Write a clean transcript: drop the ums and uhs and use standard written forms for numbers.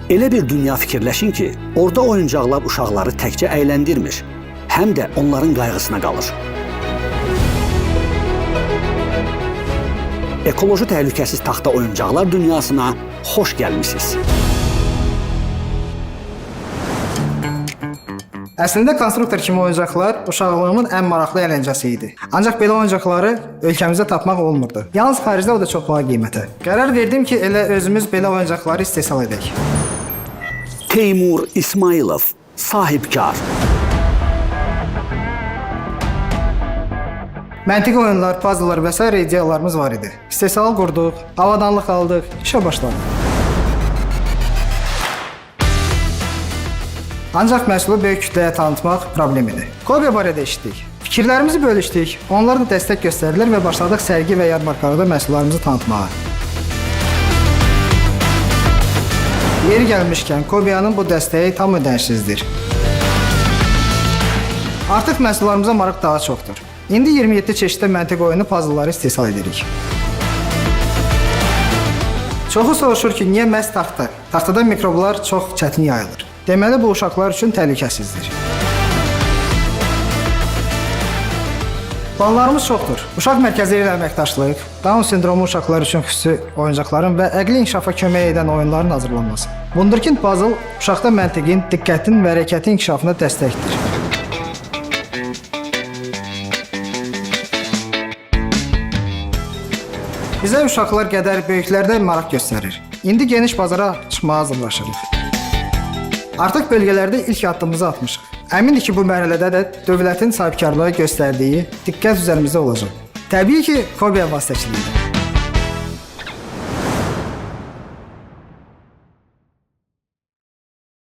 Elə bir dünya fikirləşin ki, orada oyuncaqlar uşaqları təkcə əyləndirmir, həm də onların qayğısına qalır. Ekoloji təhlükəsiz taxta oyuncaqlar dünyasına xoş gəlmisiniz. Əslində konstruktor kimi oyuncaqlar uşaqlığımın ən maraqlı əyləncəsi idi. Ancaq belə oyuncaqları ölkəmizdə tapmaq olmurdu. Yalnız xaricdə o da çox baha qiymətə. Qərar verdim ki, elə özümüz belə oyuncaqları istehsal edək. Teymur İsmailov, sahibkar. Məntiqi oyunlar, puzzlelar və s. ideyalarımız var idi. İstehsal qurduq, avadanlıq aldıq, işə başladıq. Ancaq məhsulu böyük kütləyə tanıtmaq problem idi. Kobe barədə eşitdik. Fikirlərimizi bölüşdük, onlar da dəstək göstərdilər və başladıq sərgi və yarmarkalarda məhsullarımızı tanıtmağa. Yeri gəlmişkən, Kobe'nin bu dəstəyi tam ödənişsizdir. Artıq məhsullarımıza maraq daha çoxdur. İndi 27 çeşiddə məntiq oyunu puzzleları istehsal edirik. Çoxu soruşur ki, niyə məhz taxta? Taxtada mikroblar çox çətin yayılır. Deməli, bu uşaqlar üçün təhlükəsizdir. Planlarımız çoxdur. Uşaq mərkəzləri ilə əməkdaşlıq, Down sindromu uşaqlar üçün xüsusi oyuncaqların və əqli inkişafa kömək edən oyunların hazırlanması. Wunderkind puzzle uşaqda məntiqin, diqqətin və hərəkətin inkişafına dəstəkdir. Bizə uşaqlar qədər böyüklərdə maraq göstərir. İndi geniş bazara çıxmağa hazırlaşırıq. Artıq bölgələrdə ilk addımımızı atmışıq. Əmindir ki, bu mərhələdə də dövlətin sahibkarlığa göstərdiyi diqqət üzərimizdə olacaq. Təbii ki, Kobe vasitəçiliyi.